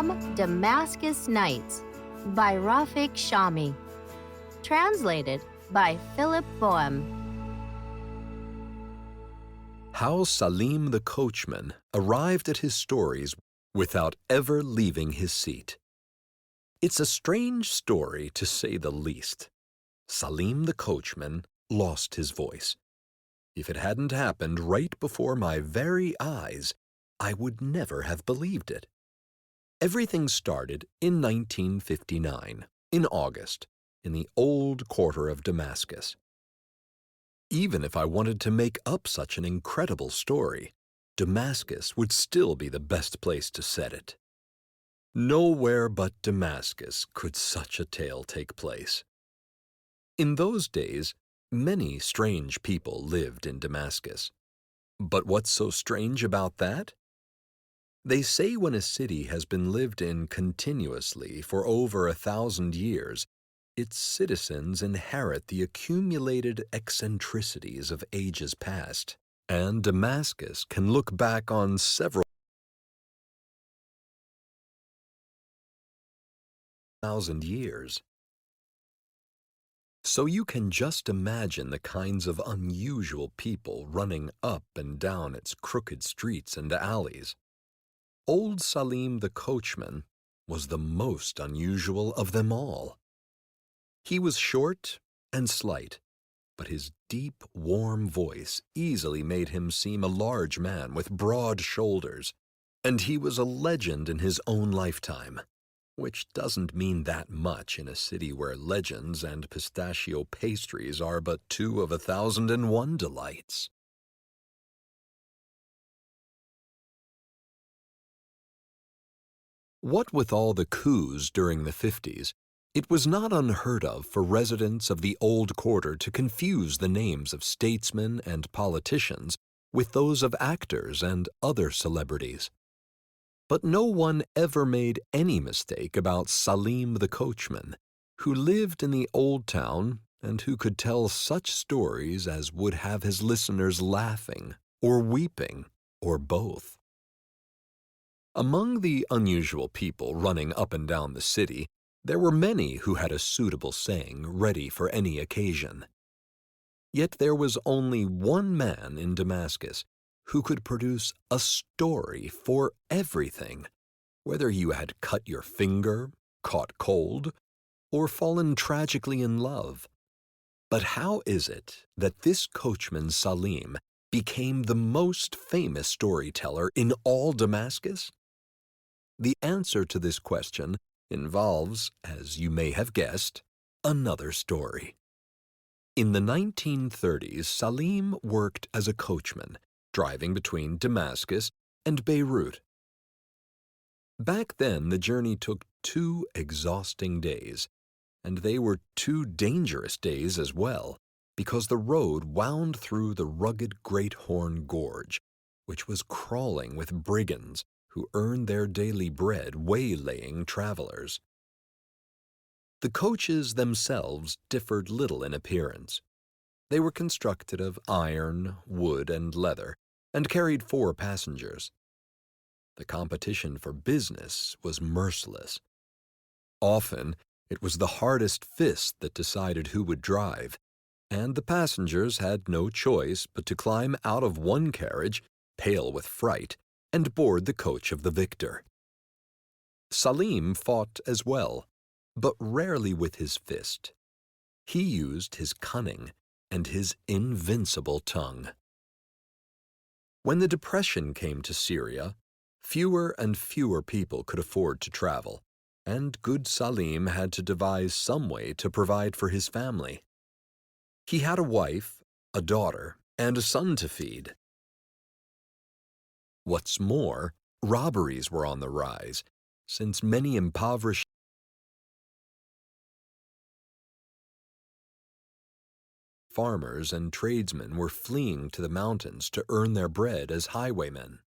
From Damascus Nights by Rafik Shami. Translated by Philip Boehm. How Salim the coachman arrived at his stories without ever leaving his seat. It's a strange story, to say the least. Salim the coachman lost his voice. If it hadn't happened right before my very eyes, I would never have believed it. Everything started in 1959, in August, in the old quarter of Damascus. Even if I wanted to make up such an incredible story, Damascus would still be the best place to set it. Nowhere but Damascus could such a tale take place. In those days, many strange people lived in Damascus. But what's so strange about that? They say when a city has been lived in continuously for over 1,000 years, its citizens inherit the accumulated eccentricities of ages past, and Damascus can look back on several thousand years. So you can just imagine the kinds of unusual people running up and down its crooked streets and alleys. Old Salim the coachman was the most unusual of them all. He was short and slight, but his deep, warm voice easily made him seem a large man with broad shoulders, and he was a legend in his own lifetime, which doesn't mean that much in a city where legends and pistachio pastries are but two of 1,001 delights. What with all the coups during the 50s, it was not unheard of for residents of the old quarter to confuse the names of statesmen and politicians with those of actors and other celebrities. But no one ever made any mistake about Salim the coachman, who lived in the old town and who could tell such stories as would have his listeners laughing or weeping or both. Among the unusual people running up and down the city, there were many who had a suitable saying ready for any occasion. Yet there was only one man in Damascus who could produce a story for everything, whether you had cut your finger, caught cold, or fallen tragically in love. But how is it that this coachman Salim became the most famous storyteller in all Damascus? The answer to this question involves, as you may have guessed, another story. In the 1930s, Salim worked as a coachman, driving between Damascus and Beirut. Back then, the journey took 2 exhausting days, and they were 2 dangerous days as well, because the road wound through the rugged Great Horn Gorge, which was crawling with brigands who earned their daily bread waylaying travelers. The coaches themselves differed little in appearance. They were constructed of iron, wood, and leather, and carried 4 passengers. The competition for business was merciless. Often, it was the hardest fist that decided who would drive, and the passengers had no choice but to climb out of one carriage, pale with fright, and board the coach of the victor. Salim fought as well, but rarely with his fist. He used his cunning and his invincible tongue. When the Depression came to Syria, fewer and fewer people could afford to travel, and good Salim had to devise some way to provide for his family. He had a wife, a daughter, and a son to feed. What's more, robberies were on the rise, since many impoverished farmers and tradesmen were fleeing to the mountains to earn their bread as highwaymen.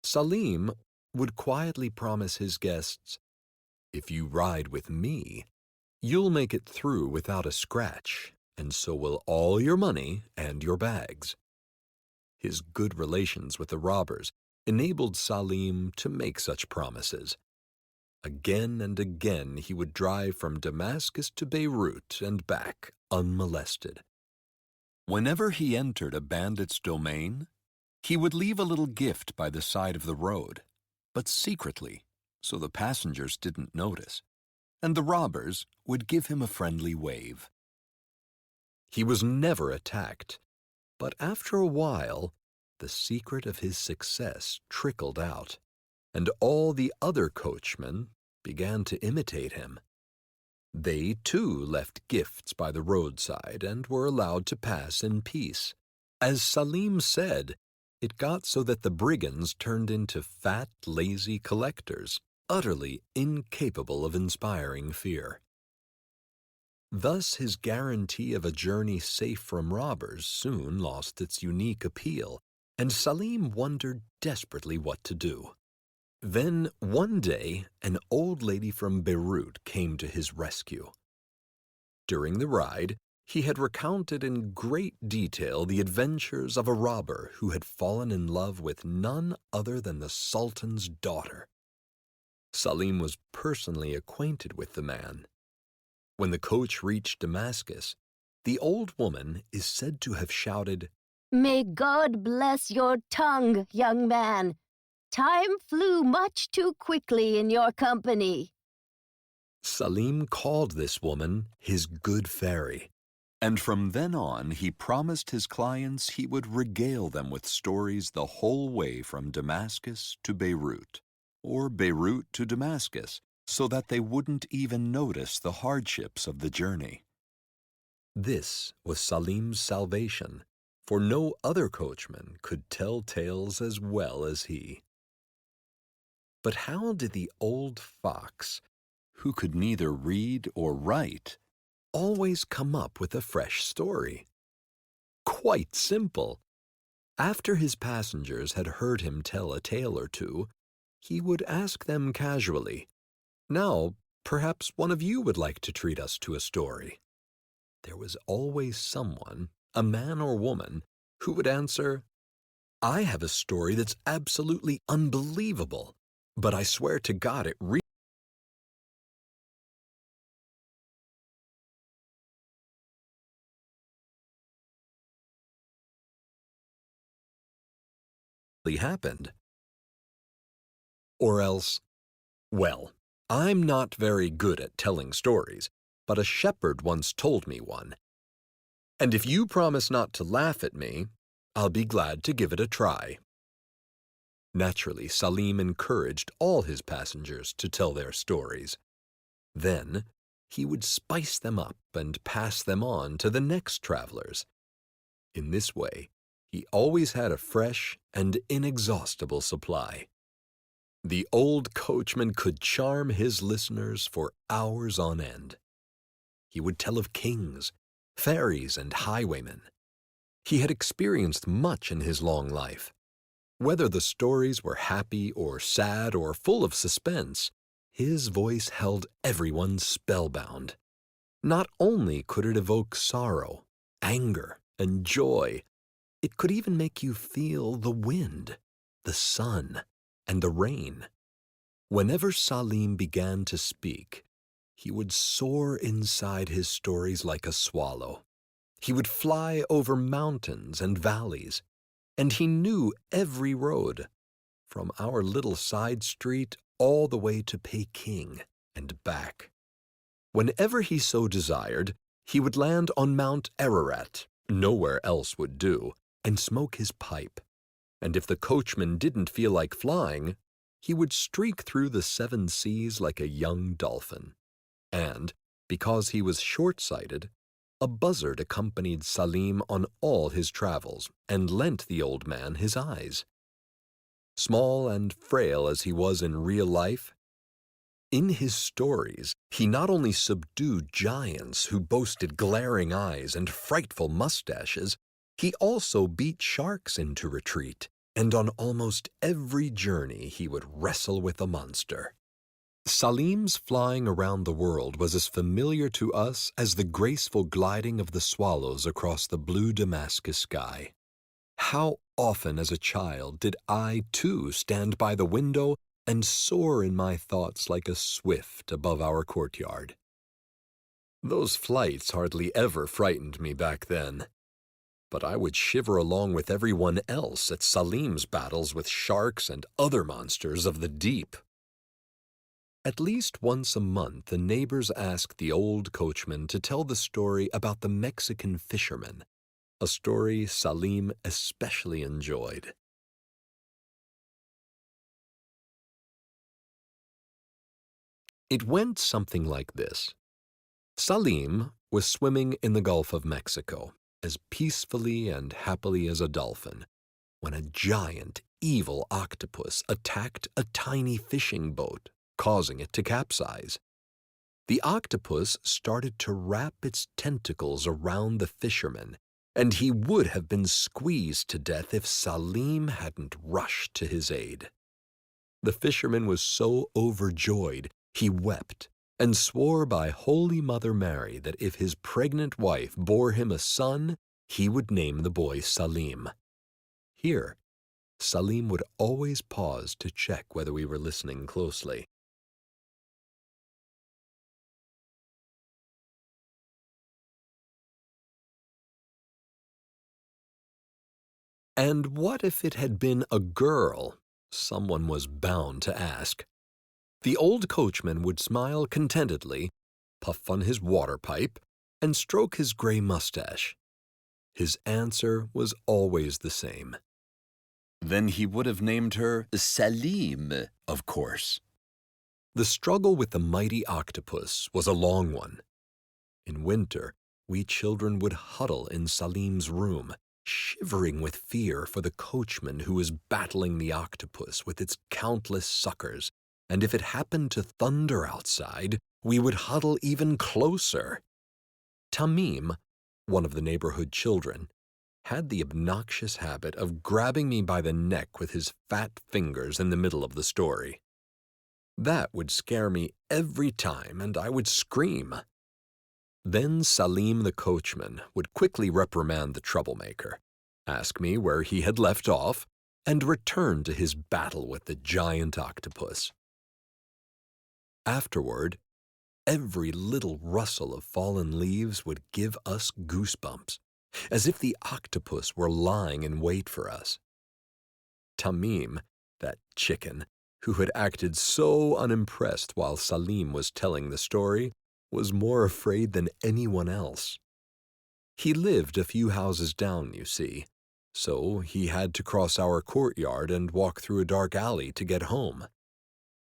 Salim would quietly promise his guests, "If you ride with me, you'll make it through without a scratch, and so will all your money and your bags." His good relations with the robbers enabled Salim to make such promises. Again and again he would drive from Damascus to Beirut and back unmolested. Whenever he entered a bandit's domain, he would leave a little gift by the side of the road, but secretly, so the passengers didn't notice, and the robbers would give him a friendly wave. He was never attacked, but after a while, the secret of his success trickled out, and all the other coachmen began to imitate him. They, too, left gifts by the roadside and were allowed to pass in peace. As Salim said, it got so that the brigands turned into fat, lazy collectors, utterly incapable of inspiring fear. Thus his guarantee of a journey safe from robbers soon lost its unique appeal, and Salim wondered desperately what to do. Then, one day, an old lady from Beirut came to his rescue. During the ride, he had recounted in great detail the adventures of a robber who had fallen in love with none other than the Sultan's daughter. Salim was personally acquainted with the man. When the coach reached Damascus, the old woman is said to have shouted, "May God bless your tongue, young man. Time flew much too quickly in your company." Salim called this woman his good fairy, and from then on he promised his clients he would regale them with stories the whole way from Damascus to Beirut, or Beirut to Damascus, so that they wouldn't even notice the hardships of the journey. This was Salim's salvation, for no other coachman could tell tales as well as he. But how did the old fox, who could neither read or write, always come up with a fresh story? Quite simple. After his passengers had heard him tell a tale or two, he would ask them casually, "Now, perhaps one of you would like to treat us to a story." There was always someone, a man or woman, who would answer, "I have a story that's absolutely unbelievable, but I swear to God it really happened." Or else, "Well, I'm not very good at telling stories, but a shepherd once told me one. And if you promise not to laugh at me, I'll be glad to give it a try." Naturally, Salim encouraged all his passengers to tell their stories. Then he would spice them up and pass them on to the next travelers. In this way, he always had a fresh and inexhaustible supply. The old coachman could charm his listeners for hours on end. He would tell of kings, fairies, and highwaymen. He had experienced much in his long life. Whether the stories were happy or sad or full of suspense, his voice held everyone spellbound. Not only could it evoke sorrow, anger, and joy, it could even make you feel the wind, the sun, and the rain. Whenever Salim began to speak, he would soar inside his stories like a swallow. He would fly over mountains and valleys, and he knew every road, from our little side street all the way to Peking and back. Whenever he so desired, he would land on Mount Ararat, nowhere else would do, and smoke his pipe. And if the coachman didn't feel like flying, he would streak through the 7 seas like a young dolphin. And, because he was short-sighted, a buzzard accompanied Salim on all his travels and lent the old man his eyes. Small and frail as he was in real life, in his stories he not only subdued giants who boasted glaring eyes and frightful mustaches, he also beat sharks into retreat, and on almost every journey he would wrestle with a monster. Salim's flying around the world was as familiar to us as the graceful gliding of the swallows across the blue Damascus sky. How often as a child did I, too, stand by the window and soar in my thoughts like a swift above our courtyard. Those flights hardly ever frightened me back then, but I would shiver along with everyone else at Salim's battles with sharks and other monsters of the deep. At least once a month, the neighbors asked the old coachman to tell the story about the Mexican fisherman, a story Salim especially enjoyed. It went something like this. Salim was swimming in the Gulf of Mexico, as peacefully and happily as a dolphin, when a giant, evil octopus attacked a tiny fishing boat, causing it to capsize. The octopus started to wrap its tentacles around the fisherman, and he would have been squeezed to death if Salim hadn't rushed to his aid. The fisherman was so overjoyed he wept and swore by Holy Mother Mary that if his pregnant wife bore him a son, he would name the boy Salim. Here, Salim would always pause to check whether we were listening closely. And what if it had been a girl? Someone was bound to ask. The old coachman would smile contentedly, puff on his water pipe, and stroke his gray mustache. His answer was always the same. Then he would have named her Salim, of course. The struggle with the mighty octopus was a long one. In winter, we children would huddle in Salim's room, shivering with fear for the coachman who was battling the octopus with its countless suckers, and if it happened to thunder outside, we would huddle even closer. Tamim, one of the neighborhood children, had the obnoxious habit of grabbing me by the neck with his fat fingers in the middle of the story. That would scare me every time, and I would scream. Then Salim the coachman would quickly reprimand the troublemaker, ask me where he had left off, and return to his battle with the giant octopus. Afterward, every little rustle of fallen leaves would give us goosebumps, as if the octopus were lying in wait for us. Tamim, that chicken, who had acted so unimpressed while Salim was telling the story, was more afraid than anyone else. He lived a few houses down, you see, so he had to cross our courtyard and walk through a dark alley to get home.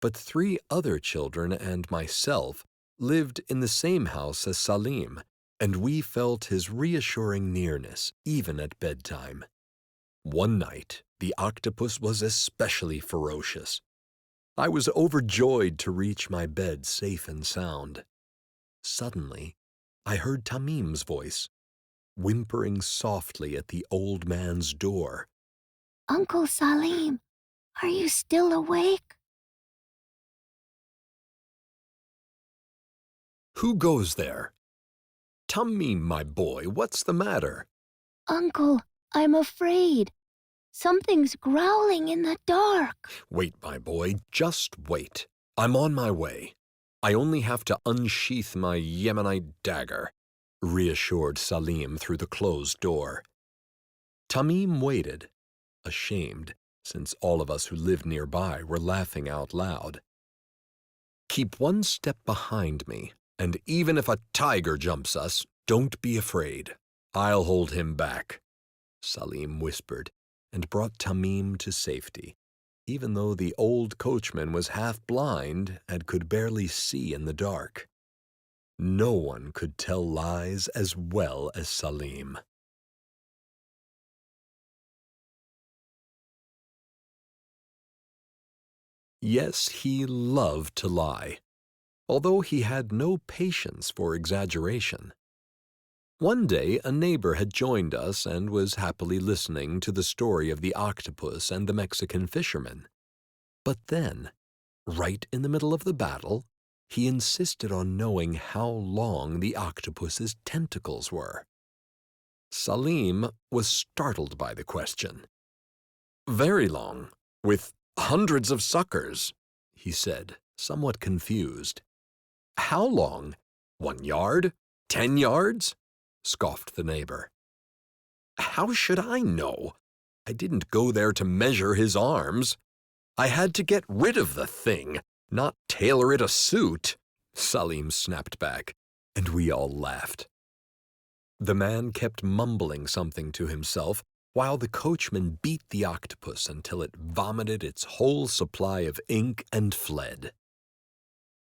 But 3 other children and myself lived in the same house as Salim, and we felt his reassuring nearness even at bedtime. One night, the octopus was especially ferocious. I was overjoyed to reach my bed safe and sound. Suddenly, I heard Tamim's voice, whimpering softly at the old man's door. Uncle Salim, are you still awake? Who goes there? Tamim, my boy, what's the matter? Uncle, I'm afraid. Something's growling in the dark. Wait, my boy, just wait. I'm on my way. I only have to unsheath my Yemenite dagger, reassured Salim through the closed door. Tamim waited, ashamed, since all of us who lived nearby were laughing out loud. Keep one step behind me, and even if a tiger jumps us, don't be afraid. I'll hold him back, Salim whispered, and brought Tamim to safety, even though the old coachman was half blind and could barely see in the dark. No one could tell lies as well as Salim. Yes, he loved to lie, although he had no patience for exaggeration. One day, a neighbor had joined us and was happily listening to the story of the octopus and the Mexican fisherman. But then, right in the middle of the battle, he insisted on knowing how long the octopus's tentacles were. Salim was startled by the question. "Very long, with hundreds of suckers," he said, somewhat confused. "How long? 1 yard? 10 yards?" scoffed the neighbor. "How should I know? I didn't go there to measure his arms. I had to get rid of the thing, not tailor it a suit," Salim snapped back, and we all laughed. The man kept mumbling something to himself while the coachman beat the octopus until it vomited its whole supply of ink and fled.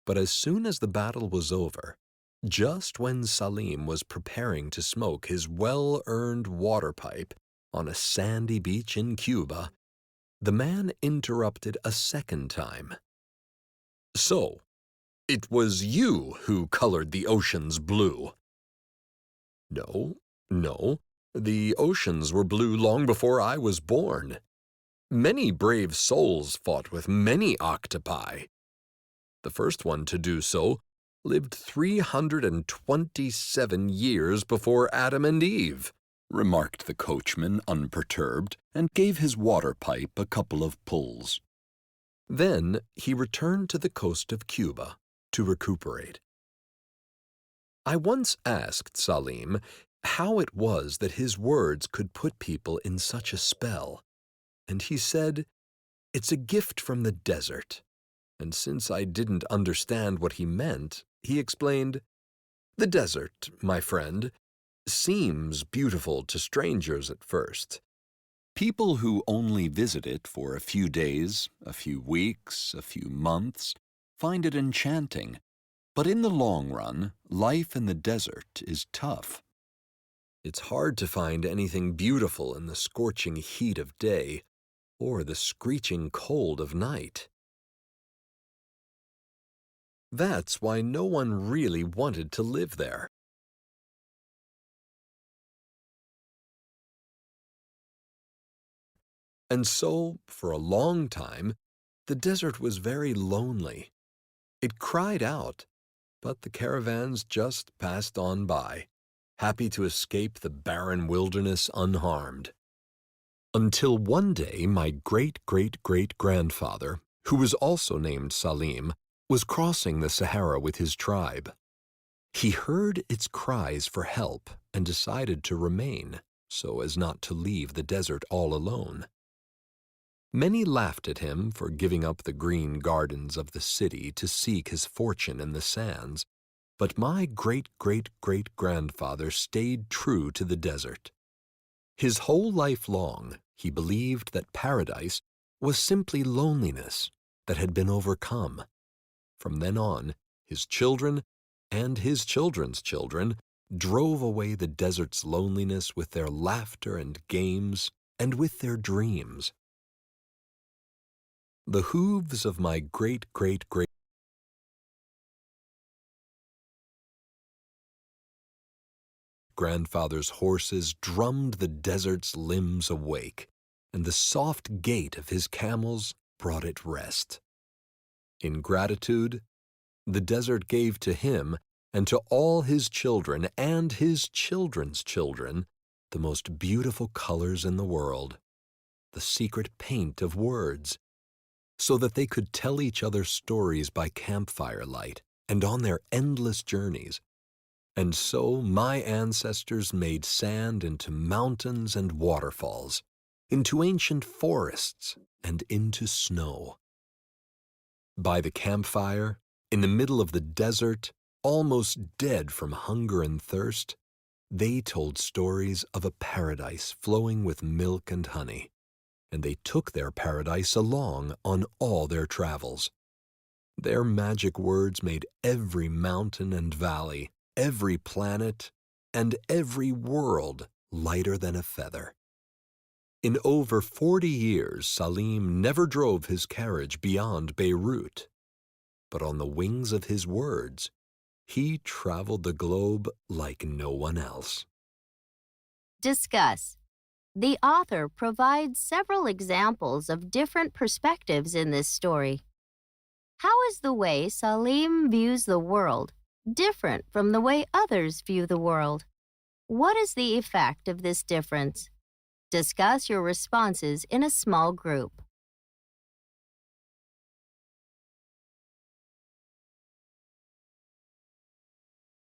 But as soon as the battle was over, just when Salim was preparing to smoke his well-earned water pipe on a sandy beach in Cuba, the man interrupted a second time. "So, it was you who colored the oceans blue?" No. The oceans were blue long before I was born. Many brave souls fought with many octopi. The first one to do so lived 327 years before Adam and Eve," remarked the coachman unperturbed, and gave his water pipe a couple of pulls. Then he returned to the coast of Cuba to recuperate. I once asked Salim how it was that his words could put people in such a spell, and he said, "It's a gift from the desert." And since I didn't understand what he meant, he explained, "The desert, my friend, seems beautiful to strangers at first. People who only visit it for a few days, a few weeks, a few months, find it enchanting. But in the long run, life in the desert is tough. It's hard to find anything beautiful in the scorching heat of day or the screeching cold of night. That's why no one really wanted to live there." And so, for a long time, the desert was very lonely. It cried out, but the caravans just passed on by, happy to escape the barren wilderness unharmed. Until one day my great-great-great-grandfather, who was also named Salim, was crossing the Sahara with his tribe. He heard its cries for help and decided to remain, so as not to leave the desert all alone. Many laughed at him for giving up the green gardens of the city to seek his fortune in the sands, but my great-great-great-grandfather stayed true to the desert. His whole life long, he believed that paradise was simply loneliness that had been overcome. From then on, his children and his children's children drove away the desert's loneliness with their laughter and games and with their dreams. The hooves of my great-great-grandfather's horses drummed the desert's limbs awake, and the soft gait of his camels brought it rest. In gratitude, the desert gave to him and to all his children and his children's children the most beautiful colors in the world, the secret paint of words, so that they could tell each other stories by campfire light and on their endless journeys. And so my ancestors made sand into mountains and waterfalls, into ancient forests, and into snow. By the campfire, in the middle of the desert, almost dead from hunger and thirst, they told stories of a paradise flowing with milk and honey, and they took their paradise along on all their travels. Their magic words made every mountain and valley, every planet, and every world lighter than a feather. In over 40 years, Salim never drove his carriage beyond Beirut, but on the wings of his words, he traveled the globe like no one else. Discuss. The author provides several examples of different perspectives in this story. How is the way Salim views the world different from the way others view the world? What is the effect of this difference? Discuss your responses in a small group.